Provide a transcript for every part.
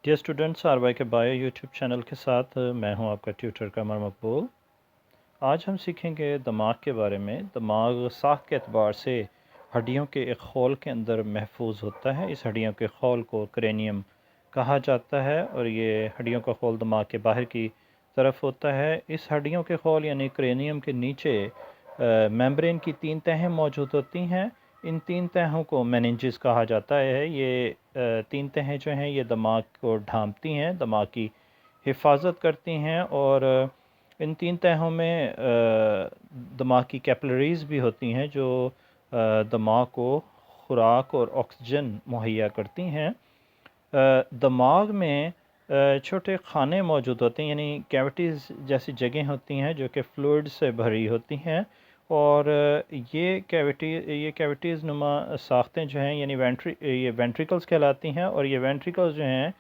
Dear students, आरवाई के bio YouTube channel के साथ मैं हूं आपका ट्यूटर कमर मकबूल। आज हम सीखेंगे दिमाग के बारे में। दिमाग साख के अतबार से हड्डियों के एक खोल के अंदर महफूज होता है। इस हड्डियों के खोल को क्रेनियम कहा जाता है और ये हड्डियों का खोल दिमाग के बाहर की तरफ होता है। इस हड्डियों के खोल यानी क्रेनियम के नीचे मेम्ब्रेन की 3 तहें मौजूद होती हैं। इन 3 तहों को मेनिंजेस कहा जाता है। ये 3 तहें जो हैं ये दिमाग को ढांपती हैं, दिमाग की हिफाजत करती हैं और इन 3 तहों में दिमाग की कैपिलरीज़ भी होती हैं जो दिमाग को खुराक और ऑक्सीजन मुहैया करती हैं। दिमाग में छोटे खाने मौजूद होते हैं यानी कैविटीज़ जैसी जगह होती हैं जो कि फ्लूइड से भरी होती हैं और ये कैविटीज़ नुमा साख्तें जो हैं यानी ये वेंट्रिकल्स कहलाती हैं और ये वेंट्रिकल्स जो हैं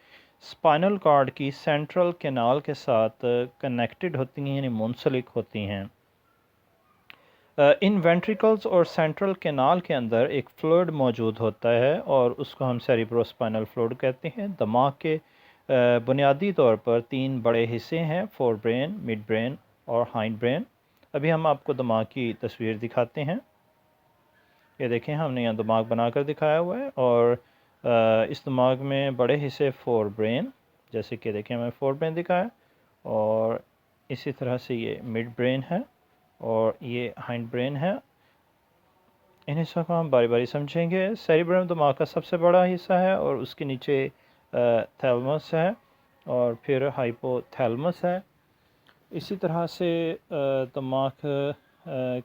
स्पाइनल कॉर्ड की सेंट्रल कैनाल के साथ कनेक्टेड होती हैं यानी मुंसलिक होती हैं। इन वेंट्रिकल्स और सेंट्रल कैनाल के अंदर एक फ्लूइड मौजूद होता है और उसको हम सेरिब्रोस्पाइनल फ्लूइड कहते हैं। दिमाग के बुनियादी तौर पर 3 बड़े हिस्से हैं, फोर ब्रेन, मिड ब्रेन और हाइंड ब्रेन। अभी हम आपको दिमाग की तस्वीर दिखाते हैं। ये देखें, हमने यहाँ दिमाग बनाकर दिखाया हुआ है और इस दिमाग में बड़े हिस्से फोर ब्रेन, जैसे कि देखें हमें फोर ब्रेन दिखाया, और इसी तरह से ये मिड ब्रेन है और ये हाइंड ब्रेन है। इन हिस्सों को हम बारी बारी समझेंगे। सेरिब्रम दिमाग का सबसे बड़ा हिस्सा है और उसके नीचे थैलमस है और फिर हाइपोथैलमस है। इसी तरह से दिमाग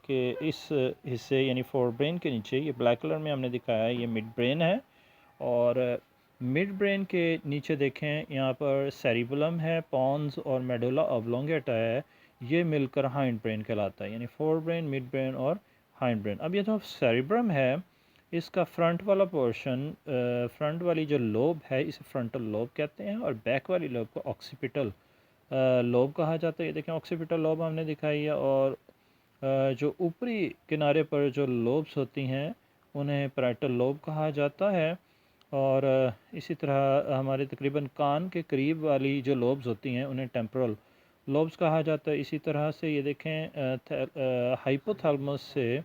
के इस हिस्से यानी फोर ब्रेन के नीचे, ये ब्लैक कलर में हमने दिखाया है, ये मिड ब्रेन है और मिड ब्रेन के नीचे देखें यहाँ पर सेरिबलम है, पॉन्स और मेडुला ऑब्लोंगेटा है। ये मिलकर हाइंड ब्रेन कहलाता है, यानी फोर ब्रेन, मिड ब्रेन और हाइंड ब्रेन। अब ये जो सेरिब्रम है इसका फ्रंट वाला पोर्शन, फ्रंट वाली जो लोब है इसे फ्रंटल लोब कहते हैं और बैक वाली लोब को ऑक्सीपिटल लोब कहा जाता है। ये देखें ऑक्सीपिटल लोब हमने दिखाई है और जो ऊपरी किनारे पर जो लोब्स होती हैं उन्हें पैराइटल लोब कहा जाता है और इसी तरह हमारे तकरीबन कान के करीब वाली जो लोब्स होती हैं उन्हें टेम्पोरल लोब्स कहा जाता है। इसी तरह से ये देखें हाइपोथैलेमस से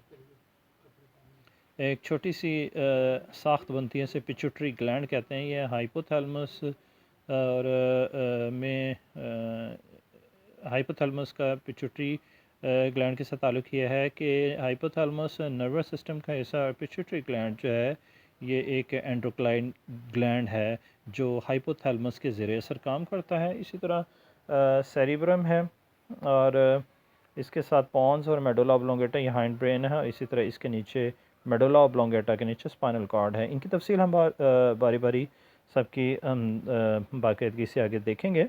एक छोटी सी साख्त बनती है, इसे पिट्यूटरी ग्लैंड कहते हैं। ये हाइपोथैलेमस और में हाइपोथैलेमस का पिट्यूटरी ग्लैंड के साथ ताल्लुक़ ये है कि हाइपोथैलेमस नर्वस सिस्टम का हिस्सा और पिट्यूटरी ग्लैंड जो है ये एक एंडोक्राइन ग्लैंड है जो हाइपोथैलेमस के ज़रिए असर काम करता है। इसी तरह सेरिब्रम है और इसके साथ पॉन्स और मेडुला ऑब्लोंगेटा ये हाइंड ब्रेन है। इसी तरह इसके नीचे मेडुला ऑब्लोंगेटा के नीचे स्पाइनल कॉर्ड है। इनकी तफसील हम बारी बारी सबकी बाकायदगी से आगे देखेंगे।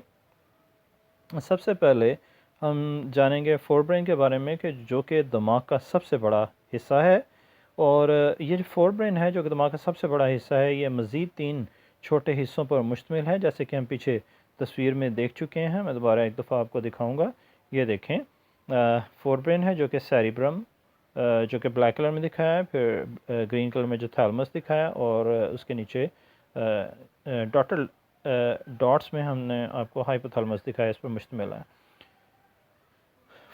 सबसे पहले हम जानेंगे फोर ब्रेन के बारे में कि जो कि दिमाग का सबसे बड़ा हिस्सा है और ये जो फोर ब्रेन है जो कि दिमाग का सबसे बड़ा हिस्सा है ये मज़ीद 3 छोटे हिस्सों पर मुश्तमिल है, जैसे कि हम पीछे तस्वीर में देख चुके हैं। मैं दोबारा एक दफ़ा आपको दिखाऊंगा। ये देखें फोर ब्रेन है जो कि सेरिब्रम जो कि ब्लैक कलर में दिखाया है, फिर ग्रीन कलर में जो थैलमस दिखाया और उसके नीचे डॉटल डॉट्स में हमने आपको हाइपोथैलेमस दिखाया, इस पर मुश्तमिल है।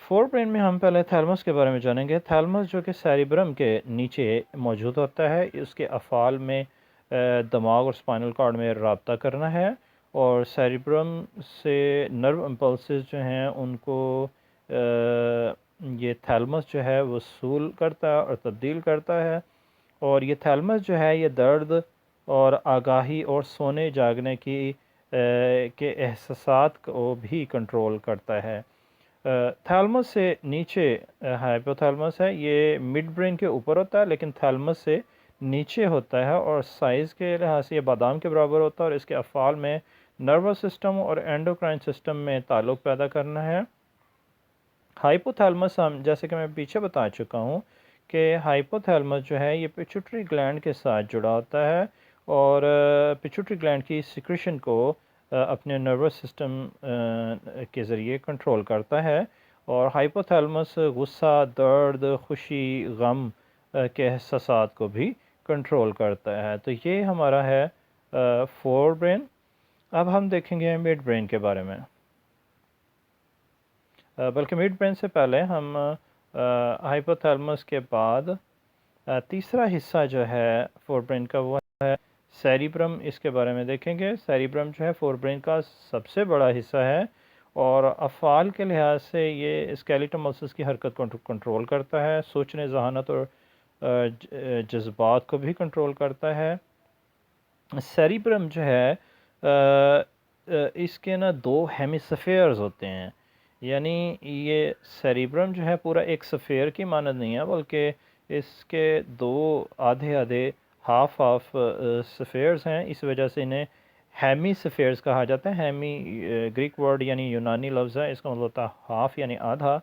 फोर ब्रेन में हम पहले थैलमस के बारे में जानेंगे। थैलमस जो कि सेरिब्रम के नीचे मौजूद होता है, उसके अफ़ाल में दिमाग और स्पाइनल कॉर्ड में रब्ता करना है और सेरिब्रम से नर्व इम्पल्सेस जो हैं उनको ये थैलमस जो है वो वसूल करता है और तब्दील करता है और ये थैलमस जो है ये दर्द और आगाही और सोने जागने की के एहसासात को भी कंट्रोल करता है। थैलमस से नीचे हाइपोथैलमस है, ये मिड ब्रेन के ऊपर होता है लेकिन थैलमस से नीचे होता है और साइज़ के लिहाज से ये बादाम के बराबर होता है और इसके अफ़ाल में नर्वस सिस्टम और एंडोक्राइन सिस्टम में ताल्लुक़ पैदा करना है। हाइपोथैलेमस हम जैसे कि मैं पीछे बता चुका हूँ कि हाइपोथैलेमस जो है ये पिट्यूटरी ग्लैंड के साथ जुड़ा होता है और पिट्यूटरी ग्लैंड की सिक्रेशन को अपने नर्वस सिस्टम के ज़रिए कंट्रोल करता है और हाइपोथैलेमस गुस्सा, दर्द, खुशी, गम के एहसासात को भी कंट्रोल करता है। तो ये हमारा है फोर ब्रेन। अब हम देखेंगे मिड ब्रेन के बारे में। बल्कि मिड ब्रेन से पहले हम हाइपोथैलेमस के बाद तीसरा हिस्सा जो है फोर ब्रेन का वो है सेरिब्रम। इसके बारे में देखेंगे। सेरिब्रम जो है फोर ब्रेन का सबसे बड़ा हिस्सा है और अफ़ाल के लिहाज से ये स्केलेटल मसल्स की हरकत को कंट्रोल करता है, सोचने, जहानत और जज्बात को भी कंट्रोल करता है। सेरिब्रम जो है इसके ना दो हेमिस्फेयर्स होते हैं, यानी ये सेरिब्रम जो है पूरा एक सफ़ेयर की मानद नहीं है, बल्कि इसके दो आधे आधे हाफ हाफ सफ़ेयर्स हैं। इस वजह से इन्हें हेमिस्फेयर्स कहा जाता है। हेमी ग्रीक वर्ड यानी यूनानी लफ्ज़ है, इसका मतलब होता है हाफ यानी आधा।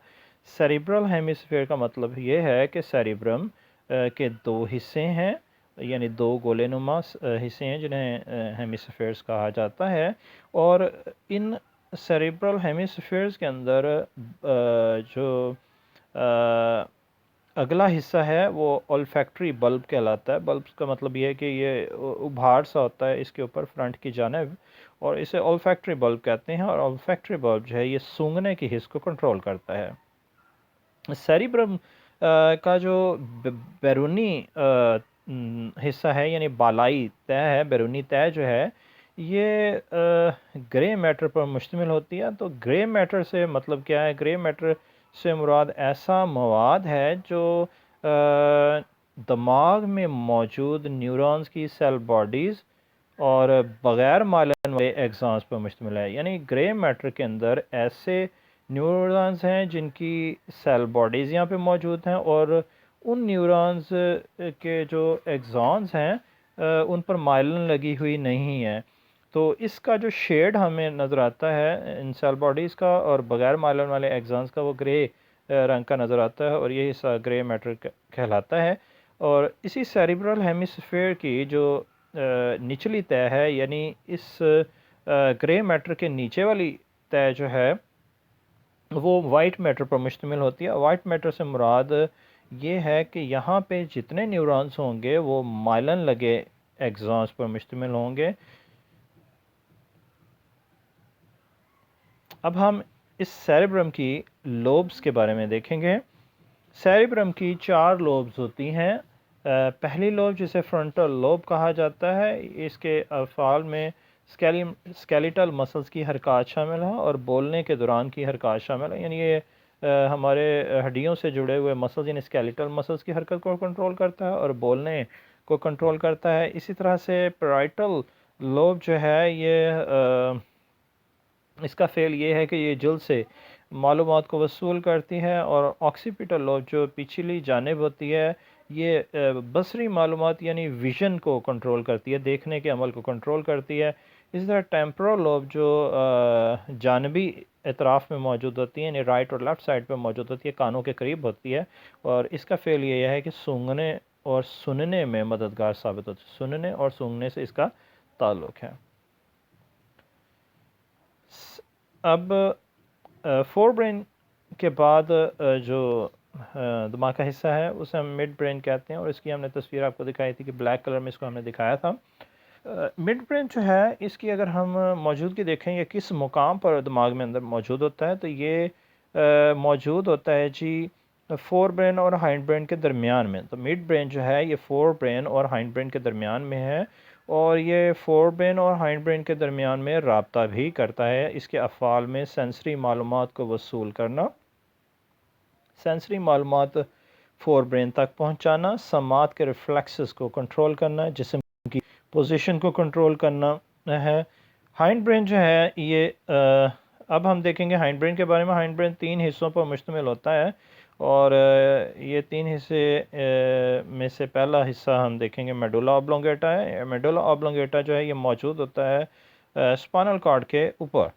सेरिब्रल हेमिस्फेयर का मतलब ये है कि सेरिब्रम के दो हिस्से हैं, यानी दो गोलेनुमा हिस्से हैं जिन्हें हेमिस्फेयर्स कहा जाता है। और इन सेरिब्रल हेमिस्फेयर्स के अंदर जो अगला हिस्सा है वो ओल्फैक्टरी बल्ब कहलाता है। बल्ब का मतलब ये है कि ये उभार सा होता है इसके ऊपर फ्रंट की जानिब, और इसे ओल्फैक्टरी बल्ब कहते हैं। और ओल्फैक्टरी बल्ब जो है ये सूंघने की हिस्स को कंट्रोल करता है। सेरिब्रम का जो बैरूनी हिस्सा है, यानी बालाई तय है, बैरूनी तय जो है ये ग्रे मैटर पर मुश्तमिल होती है। तो ग्रे मैटर से मतलब क्या है? ग्रे मैटर से मुराद ऐसा मवाद है जो दिमाग में मौजूद न्यूरॉन्स की सेल बॉडीज़ और बग़ैर मालन वाले एग्जाम्स पर मुश्तमिल है। यानी ग्रे मैटर के अंदर ऐसे न्यूरॉन्स हैं जिनकी सेल बॉडीज़ यहाँ पे मौजूद हैं, और उन न्यूरॉन्स के जो एग्जॉन्स हैं उन पर माइलिन लगी हुई नहीं है। तो इसका जो शेड हमें नज़र आता है इन सेल बॉडीज़ का और बग़ैर माइलिन वाले एग्जॉन्स का, वो ग्रे रंग का नज़र आता है, और ये हिस्सा ग्रे मैटर कहलाता है। और इसी सेरिब्रल हेमिस्फेयर की जो निचली तय है, यानी इस ग्रे मैटर के नीचे वाली तय जो है वो वाइट मैटर पर मुश्तमिल होती है। वाइट मैटर से मुराद ये है कि यहाँ पे जितने न्यूरॉन्स होंगे वो माइलन लगे एग्जॉन्स पर मुश्तमिल होंगे। अब हम इस सेरिब्रम की लोब्स के बारे में देखेंगे। सेरिब्रम की चार लोब्स होती हैं। पहली लोब जिसे फ्रंटल लोब कहा जाता है, इसके अफ़ाल में स्केलेटल मसल्स की हरकत शामिल है और बोलने के दौरान की हरकत शामिल है। यानी ये हमारे हड्डियों से जुड़े हुए मसल्स यानी स्केलेटल मसल्स की हरकत को कंट्रोल करता है और बोलने को कंट्रोल करता है। इसी तरह से पैराइटल लोब जो है ये इसका फ़ेल ये है कि ये जल्द से मालूमात को वसूल करती है। और ऑक्सीपिटल लोब जो पिछली जानिब होती है ये बसरी मालूमात यानी विज़न को कंट्रोल करती है, देखने के अमल को कंट्रोल करती है। इसी तरह टेम्पोरल लोब जो जानबी एतराफ़ में मौजूद होती है, यानी राइट और लेफ़्ट साइड पर मौजूद होती है, कानों के करीब होती है, और इसका फ़ेल ये है कि सूंघने और सुनने में मददगार साबित होती है। सुनने और सूंघने से इसका ताल्लुक़ है। अब फोर ब्रेन के बाद जो दिमाग का हिस्सा है उसे हम मिड ब्रेन कहते हैं, और इसकी हमने तस्वीर आपको दिखाई थी कि ब्लैक कलर में इसको हमने दिखाया था। मिड ब्रेन जो है इसकी अगर हम मौजूदगी देखें ये किस मुकाम पर दिमाग में अंदर मौजूद होता है, तो ये मौजूद होता है जी फोर ब्रेन और हाइंड ब्रेन के दरमियान में। तो मिड ब्रेन जो है ये फोर ब्रेन और हाइंड ब्रेन के दरमियान में है, और ये फोर ब्रेन और हाइंड ब्रेन के दरमियान में राब्ता भी करता है। इसके अफ़ाल में सेंसरी मालूमात को वसूल करना, सेंसरी मालूमात फोर ब्रेन तक पहुंचाना, समात के रिफ्लेक्सेस को कंट्रोल करना, जिस्म की पोजीशन को कंट्रोल करना है। हाइंड ब्रेन जो है ये अब हम देखेंगे हाइंड ब्रेन के बारे में। हाइंड ब्रेन तीन हिस्सों पर मुश्तमिल होता है, और ये तीन हिस्से में से पहला हिस्सा हम देखेंगे मेडुला ऑब्लोंगेटा है। मेडुला ऑब्लोंगेटा जो है ये मौजूद होता है स्पाइनल कॉर्ड के ऊपर।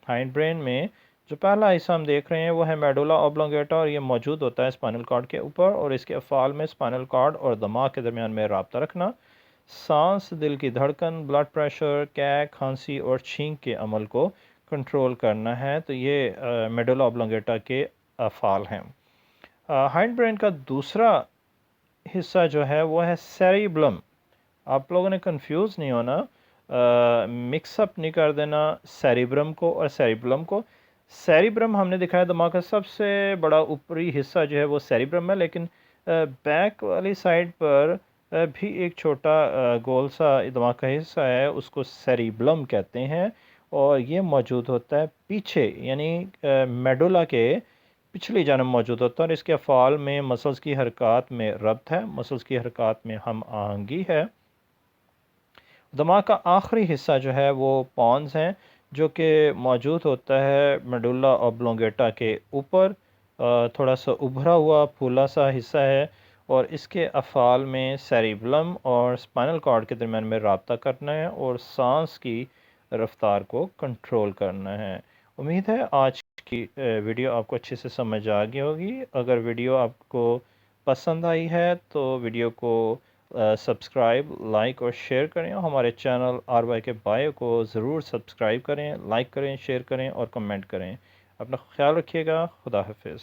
हाइंड ब्रेन में जो पहला हिस्सा हम देख रहे हैं वो है मेडुला ऑब्लोंगेटा, और ये मौजूद होता है स्पाइनल कॉर्ड के ऊपर, और इसके अफ़ाल में स्पाइनल कॉर्ड और दिमाग के दरमियान में राब्ता रखना, सांस, दिल की धड़कन, ब्लड प्रेशर, कैक, खांसी और छींक के अमल को कंट्रोल करना है। तो ये मेडुला ऑब्लोंगेटा के अफ़ाल हैं। हाइंड ब्रेन का दूसरा हिस्सा जो है वो है सेरिब्लम। आप लोगों ने कंफ्यूज नहीं होना, मिक्सअप नहीं कर देना सेरिब्रम को और सेरिब्लम को। सेरिब्रम हमने दिखाया दिमाग का सबसे बड़ा ऊपरी हिस्सा जो है वो सेरिब्रम है, लेकिन बैक वाली साइड पर भी एक छोटा गोल सा दिमाग का हिस्सा है, उसको सेरिब्लम कहते हैं। और ये मौजूद होता है पीछे, यानी मेडुला के पिछली जानब मौजूद होता है। और इसके अफ़ाल में मसल्स की हरकत में रब्त है, मसल्स की हरकत में हम आहंगी है। दिमाग का आखिरी हिस्सा जो है वो पॉन्स हैं, जो कि मौजूद होता है मेडुला ऑब्लोंगेटा के ऊपर। थोड़ा सा उभरा हुआ फूला सा हिस्सा है, और इसके अफ़ाल में सेरिब्लम और स्पाइनल कॉर्ड के दरमियान में रब्ता करना है और सांस की रफ्तार को कंट्रोल करना है। उम्मीद है आज की वीडियो आपको अच्छे से समझ आ गई होगी। अगर वीडियो आपको पसंद आई है तो वीडियो को सब्सक्राइब, लाइक और शेयर करें। हमारे चैनल RY के बायो को ज़रूर सब्सक्राइब करें, लाइक करें, शेयर करें और कमेंट करें। अपना ख्याल रखिएगा। खुदा हाफिज़।